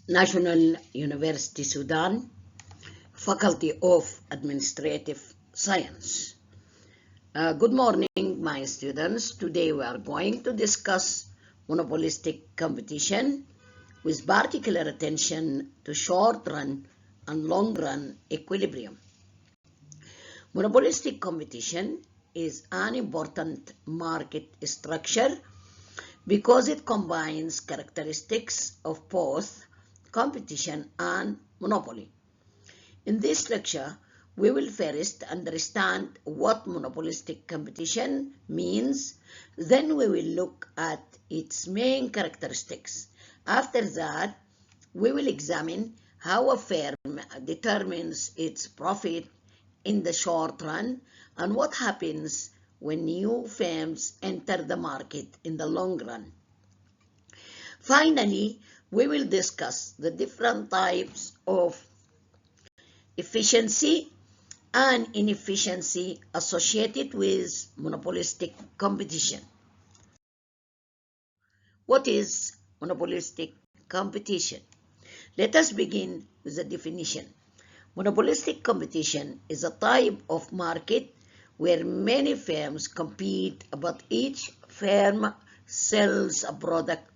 National University Sudan, Faculty of Administrative Science. Good morning, my students. Today we are going to discuss monopolistic competition with particular attention to short-run and long-run equilibrium. Monopolistic competition is an important market structure because it combines characteristics of both competition and monopoly. In this lecture, we will first understand what monopolistic competition means, then we will look at its main characteristics. After that, we will examine how a firm determines its profit in the short run and what happens when new firms enter the market in the long run. Finally, we will discuss the different types of efficiency and inefficiency associated with monopolistic competition. What is monopolistic competition? Let us begin with the definition. Monopolistic competition is a type of market where many firms compete, but each firm sells a product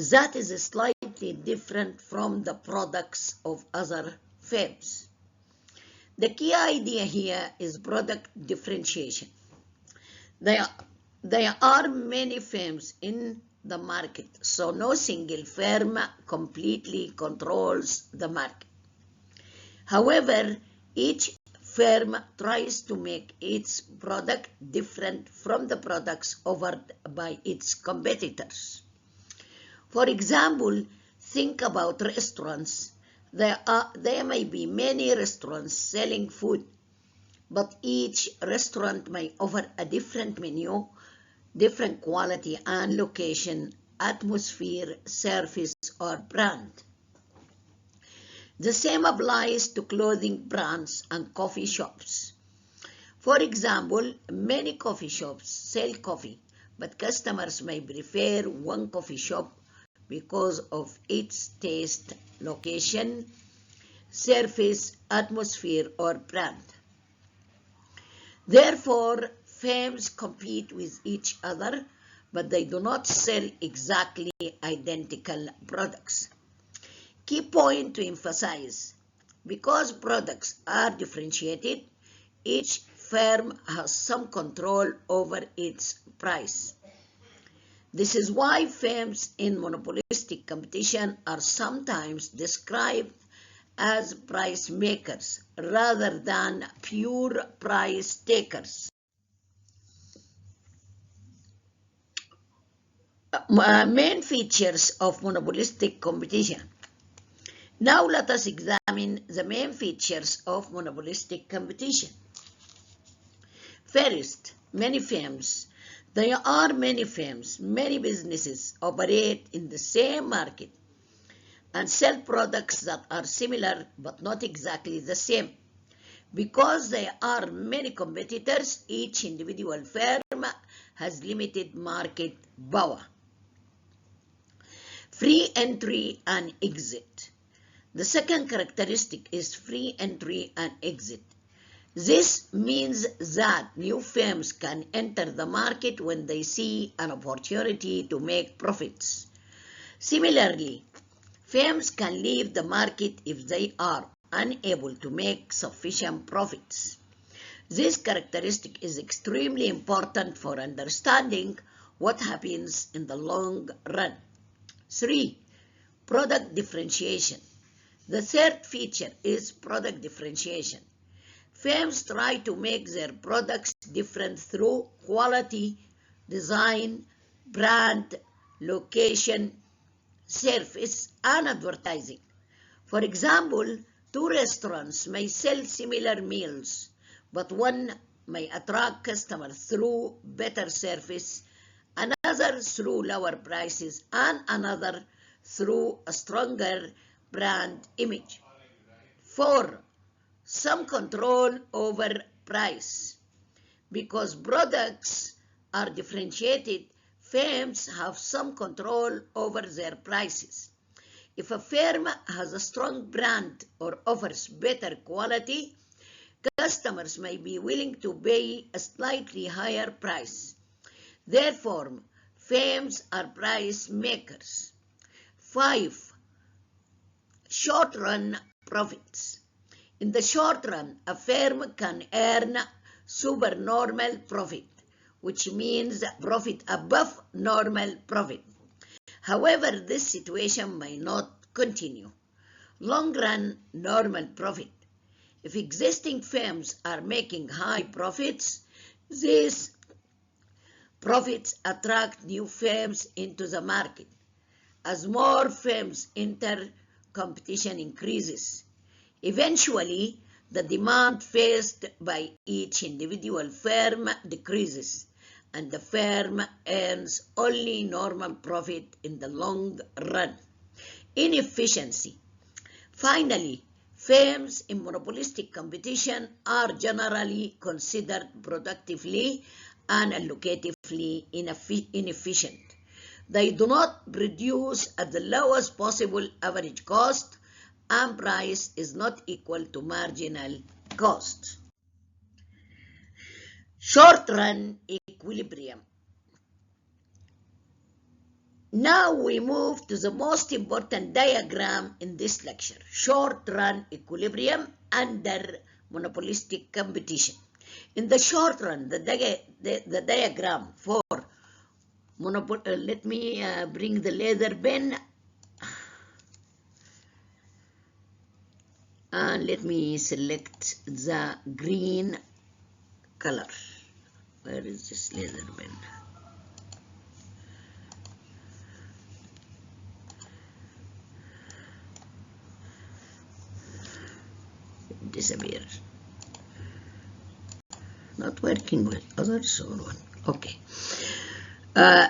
that is slightly different from the products of other firms. The key idea here is product differentiation. There are many firms in the market, so no single firm completely controls the market. However, each firm tries to make its product different from the products offered by its competitors. For example, think about restaurants. There may be many restaurants selling food, but each restaurant may offer a different menu, different quality and location, atmosphere, service, or brand. The same applies to clothing brands and coffee shops. For example, many coffee shops sell coffee, but customers may prefer one coffee shop because of its taste, location, service, atmosphere, or brand. Therefore, firms compete with each other, but they do not sell exactly identical products. Key point to emphasize: because products are differentiated, each firm has some control over its price. This is why firms in monopolistic competition are sometimes described as price makers rather than pure price takers. Main features of monopolistic competition. Now let us examine the main features of monopolistic competition. First, many firms. There are many firms, many businesses operate in the same market and sell products that are similar but not exactly the same. Because there are many competitors, each individual firm has limited market power. Free entry and exit. The second characteristic is free entry and exit. This means that new firms can enter the market when they see an opportunity to make profits. Similarly, firms can leave the market if they are unable to make sufficient profits. This characteristic is extremely important for understanding what happens in the long run. 3. Product differentiation. The third feature is product differentiation. Firms try to make their products different through quality, design, brand, location, service, and advertising. For example, two restaurants may sell similar meals, but one may attract customers through better service, another through lower prices, and another through a stronger brand image. 4. Some control over price. Because products are differentiated, firms have some control over their prices. If a firm has a strong brand or offers better quality, customers may be willing to pay a slightly higher price. Therefore, firms are price makers. 5. Short-run profits. In the short run, a firm can earn supernormal profit, which means profit above normal profit. However, this situation may not continue. Long-run normal profit. If existing firms are making high profits, these profits attract new firms into the market. As more firms enter, competition increases. Eventually, the demand faced by each individual firm decreases, and the firm earns only normal profit in the long run. Inefficiency. Finally, firms in monopolistic competition are generally considered productively and allocatively inefficient. They do not produce at the lowest possible average cost, and price is not equal to marginal cost. Short-run equilibrium. Now we move to the most important diagram in this lecture, short-run equilibrium under monopolistic competition. In the short run, the diagram for let me bring the leather pen and let me select the green color. Where is this leather pen? It disappeared. Not working well. Other sort one. Okay.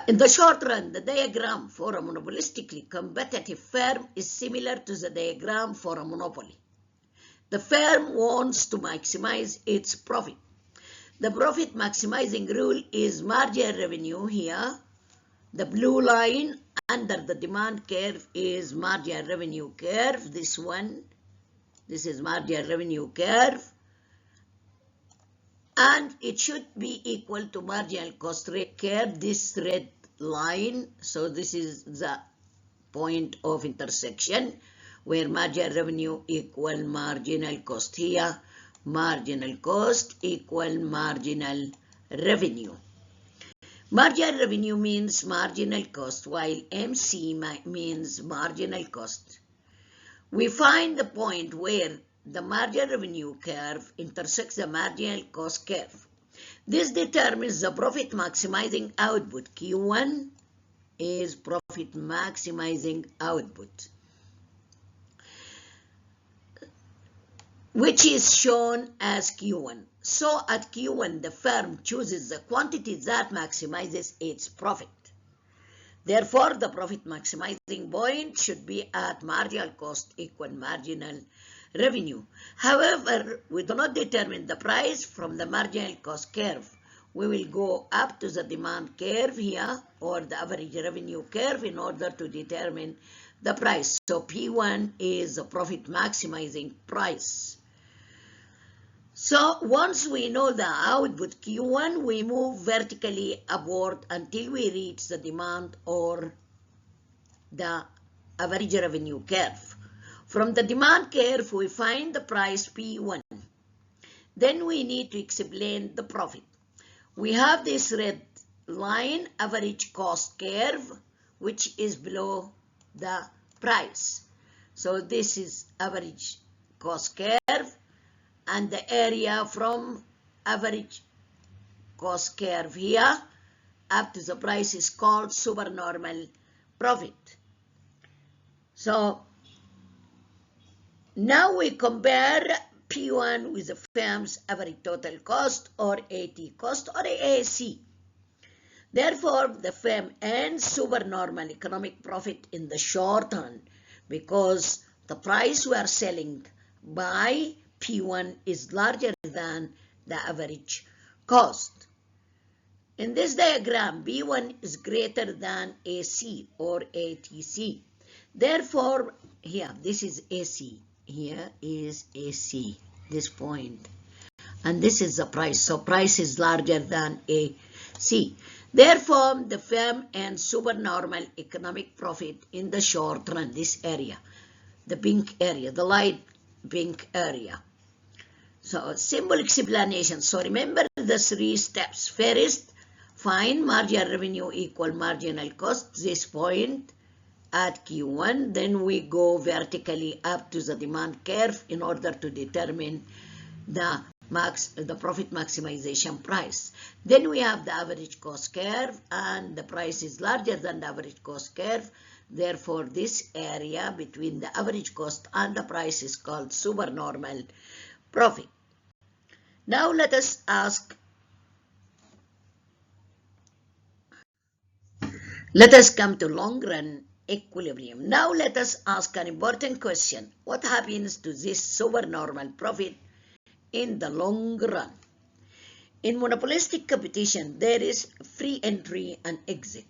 In the short run, the diagram for a monopolistically competitive firm is similar to the diagram for a monopoly. The firm wants to maximize its profit. The profit maximizing rule is marginal revenue here. The blue line under the demand curve is marginal revenue curve. This one, this is marginal revenue curve. And it should be equal to marginal cost rate curve, this red line. So this is the point of intersection where marginal revenue equal marginal cost. Here, marginal cost equal marginal revenue. Marginal revenue means marginal cost, while MC means marginal cost. We find the point where the marginal revenue curve intersects the marginal cost curve. This determines the profit maximizing output. Q1 is profit maximizing output, which is shown as Q1. So at Q1, the firm chooses the quantity that maximizes its profit. Therefore, the profit maximizing point should be at marginal cost equal marginal revenue. However, we do not determine the price from the marginal cost curve. We will go up to the demand curve here or the average revenue curve in order to determine the price. So P1 is the profit maximizing price. So once we know the output Q1, we move vertically upward until we reach the demand or the average revenue curve. From the demand curve, we find the price P1. Then we need to explain the profit. We have this red line, average cost curve, which is below the price. So this is average cost curve, and the area from average cost curve here up to the price is called supernormal profit. So now we compare P1 with the firm's average total cost or AT cost or AAC. Therefore, the firm earns supernormal economic profit in the short run because the price we are selling by P1 is larger than the average cost. In this diagram, B1 is greater than AC or ATC. Therefore, here, this is AC. Here is AC, this point. And this is the price. So price is larger than AC. Therefore, the firm earns supernormal economic profit in the short run, this area, the pink area, the light pink area. So simple explanation. So remember the 3 steps. First, find marginal revenue equal marginal cost, this point at Q1. Then we go vertically up to the demand curve in order to determine the profit maximization price. Then we have the average cost curve, and the price is larger than the average cost curve. Therefore, this area between the average cost and the price is called supernormal profit. Now let us come to long run equilibrium. Now let us ask an important question. What happens to this supernormal profit in the long run? In monopolistic competition, there is free entry and exit.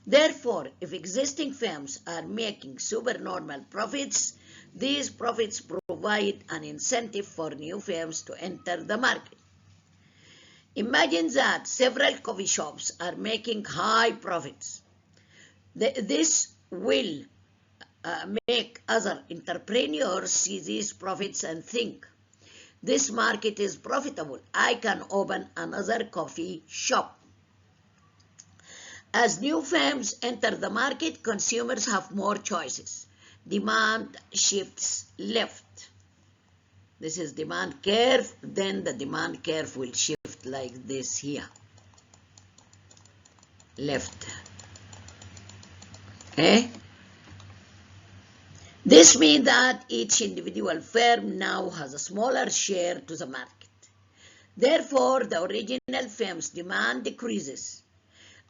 Therefore, if existing firms are making supernormal profits, these profits provide an incentive for new firms to enter the market. Imagine that several coffee shops are making high profits. This will make other entrepreneurs see these profits and think, this market is profitable. I can open another coffee shop. As new firms enter the market, consumers have more choices. Demand shifts left. This is demand curve. Then the demand curve will shift like this here. Left. Okay? This means that each individual firm now has a smaller share to the market. Therefore, the original firm's demand decreases.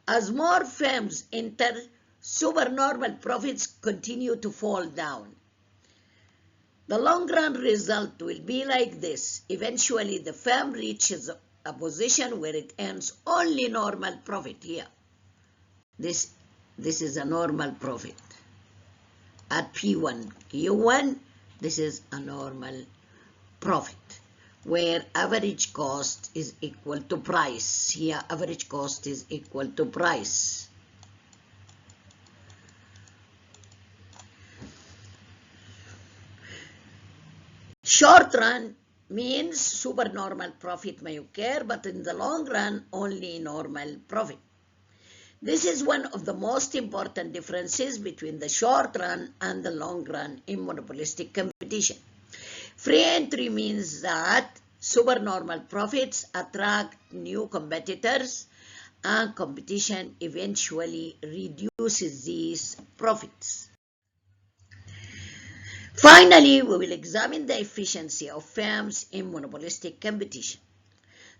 As more firms enter, supernormal profits continue to fall down. The long-run result will be like this. Eventually, the firm reaches a position where it earns only normal profit here. This is a normal profit. At P1, Q1, this is a normal profit, where average cost is equal to price. Here, average cost is equal to price. Short run means supernormal profit may occur, but in the long run, only normal profit. This is one of the most important differences between the short run and the long run in monopolistic competition. Free entry means that supernormal profits attract new competitors, and competition eventually reduces these profits. Finally, we will examine the efficiency of firms in monopolistic competition.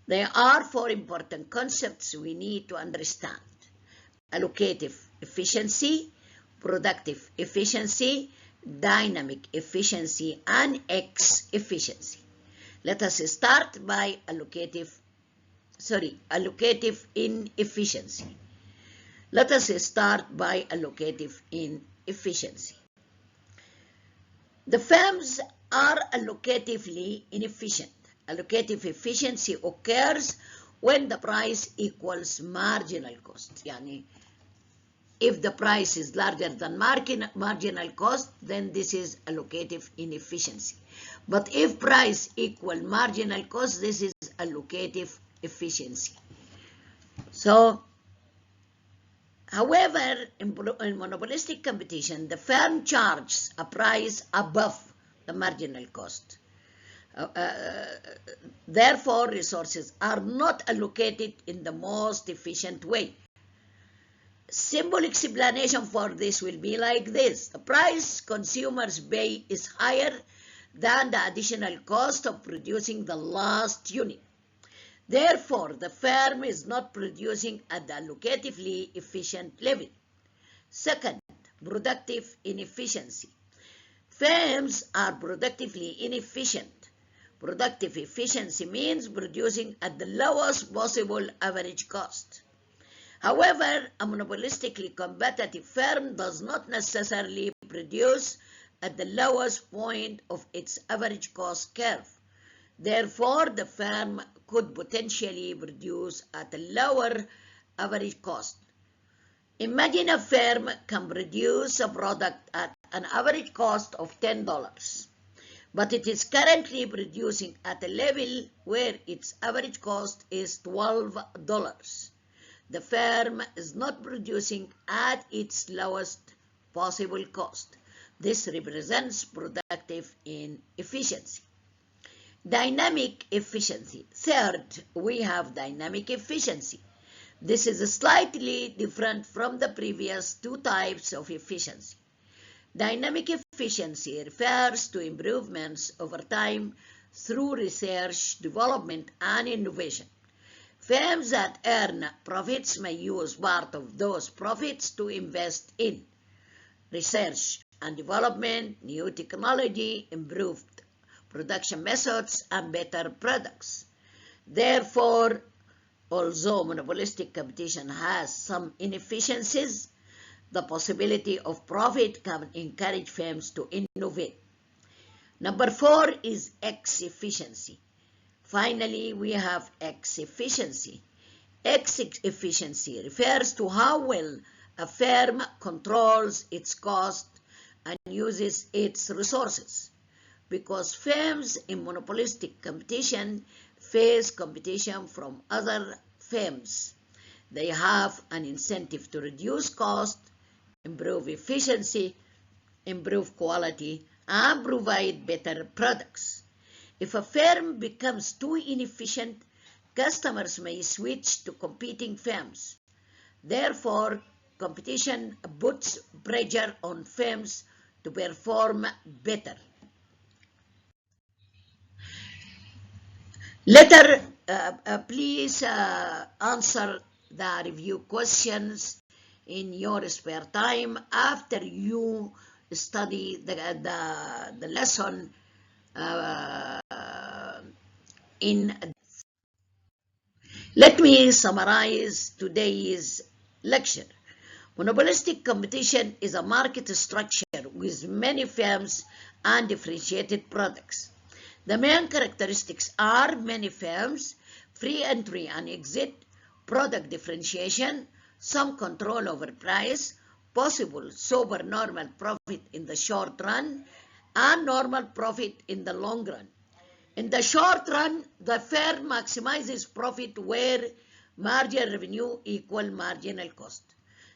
There are 4 important concepts we need to understand: allocative efficiency, productive efficiency, dynamic efficiency, and X efficiency. Let us start by allocative inefficiency. Let us start by allocative inefficiency. The firms are allocatively inefficient. Allocative efficiency occurs when the price equals marginal cost. If the price is larger than marginal cost, then this is allocative inefficiency. But if price equal marginal cost, this is allocative efficiency. So, however, in monopolistic competition, the firm charges a price above the marginal cost. Therefore, resources are not allocated in the most efficient way. Simple explanation for this will be like this. The price consumers pay is higher than the additional cost of producing the last unit. Therefore, the firm is not producing at the allocatively efficient level. Second, productive inefficiency. Firms are productively inefficient. Productive efficiency means producing at the lowest possible average cost. However, a monopolistically competitive firm does not necessarily produce at the lowest point of its average cost curve. Therefore, the firm could potentially produce at a lower average cost. Imagine a firm can produce a product at an average cost of $10, but it is currently producing at a level where its average cost is $12. The firm is not producing at its lowest possible cost. This represents productive inefficiency. Dynamic efficiency. Third, we have dynamic efficiency. This is slightly different from the previous two types of efficiency. Dynamic efficiency refers to improvements over time through research, development, and innovation. Firms that earn profits may use part of those profits to invest in research and development, new technology, improved production methods, and better products. Therefore, although monopolistic competition has some inefficiencies, the possibility of profit can encourage firms to innovate. Number 4 is X efficiency. Finally, we have X efficiency. X efficiency refers to how well a firm controls its cost and uses its resources. Because firms in monopolistic competition face competition from other firms, they have an incentive to reduce cost, improve efficiency, improve quality, and provide better products. If a firm becomes too inefficient, customers may switch to competing firms. Therefore, competition puts pressure on firms to perform better. Please answer the review questions in your spare time after you study the lesson Let me summarize today's lecture. Monopolistic competition is a market structure with many firms and differentiated products. The main characteristics are many firms, free entry and exit, product differentiation, some control over price, possible supernormal profit in the short run, and normal profit in the long run. In the short run, the firm maximizes profit where marginal revenue equals marginal cost.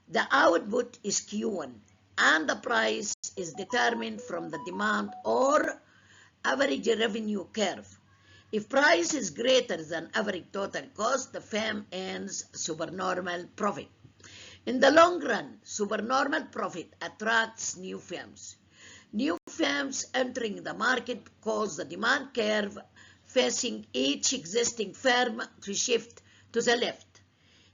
The output is Q1, and the price is determined from the demand or average revenue curve. If price is greater than average total cost, the firm earns supernormal profit. In the long run, supernormal profit attracts new firms. New firms entering the market cause the demand curve facing each existing firm to shift to the left.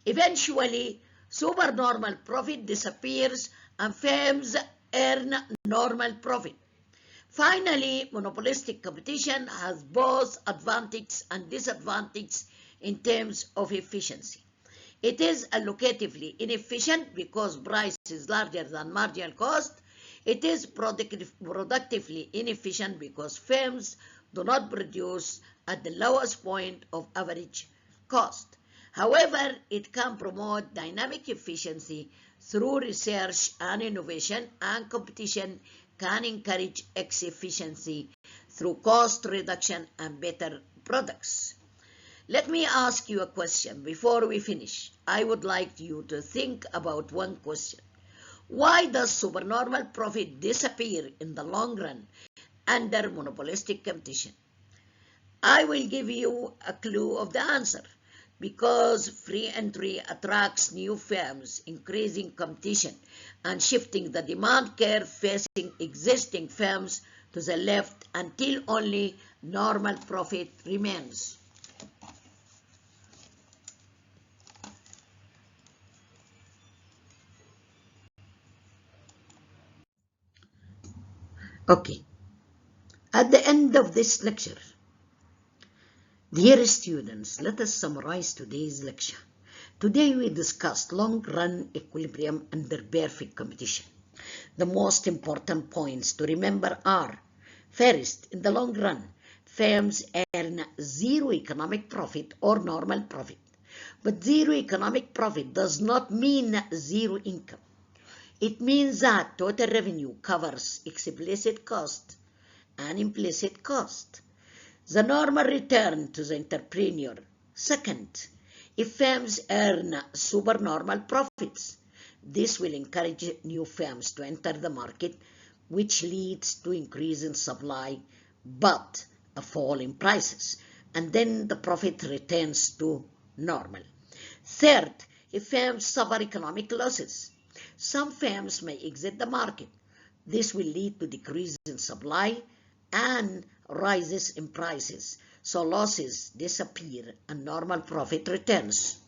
Eventually, supernormal profit disappears and firms earn normal profit. Finally, monopolistic competition has both advantages and disadvantages in terms of efficiency. It is allocatively inefficient because price is larger than marginal cost. It is productively inefficient because firms do not produce at the lowest point of average cost. However, it can promote dynamic efficiency through research and innovation, and competition can encourage X efficiency through cost reduction and better products. Let me ask you a question before we finish. I would like you to think about one question. Why does supernormal profit disappear in the long run under monopolistic competition? I will give you a clue of the answer. Because free entry attracts new firms, increasing competition and shifting the demand curve facing existing firms to the left until only normal profit remains. Okay. At the end of this lecture, dear students, let us summarize today's lecture. Today we discussed long-run equilibrium under perfect competition. The most important points to remember are: first, in the long run, firms earn zero economic profit or normal profit. But zero economic profit does not mean zero income. It means that total revenue covers explicit cost and implicit cost. The normal return to the entrepreneur. Second, if firms earn supernormal profits, this will encourage new firms to enter the market, which leads to increase in supply but a fall in prices, and then the profit returns to normal. Third, if firms suffer economic losses, some firms may exit the market. This will lead to decrease in supply and rises in prices, so losses disappear and normal profit returns.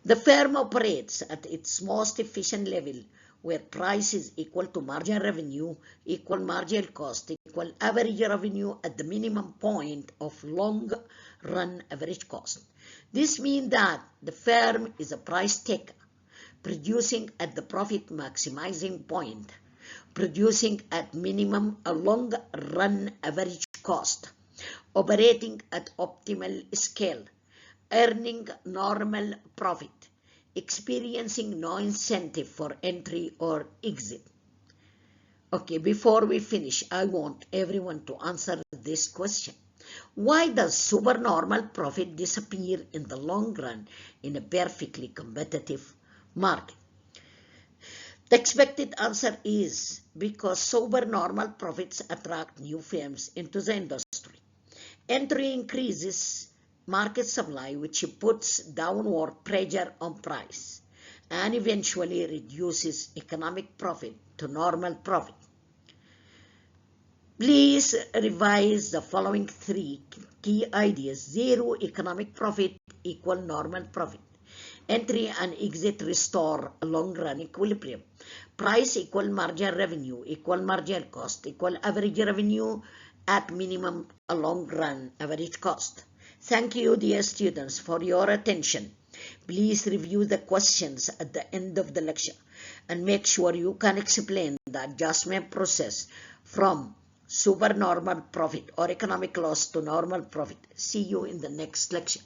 The firm operates at its most efficient level, where price is equal to marginal revenue, equal marginal cost, equal average revenue at the minimum point of long-run average cost. This means that the firm is a price taker, producing at the profit maximizing point, producing at minimum a long-run average cost, operating at optimal scale, earning normal profit, experiencing no incentive for entry or exit. Okay, before we finish, I want everyone to answer this question. Why does supernormal profit disappear in the long run in a perfectly competitive market? The expected answer is because supernormal profits attract new firms into the industry. Entry increases market supply, which puts downward pressure on price and eventually reduces economic profit to normal profit. Please revise the following three key ideas. Zero economic profit equal normal profit. Entry and exit restore a long-run equilibrium. Price equal marginal revenue equal marginal cost equal average revenue at minimum a long-run average cost. Thank you, dear students, for your attention. Please review the questions at the end of the lecture and make sure you can explain the adjustment process from supernormal profit or economic loss to normal profit. See you in the next lecture.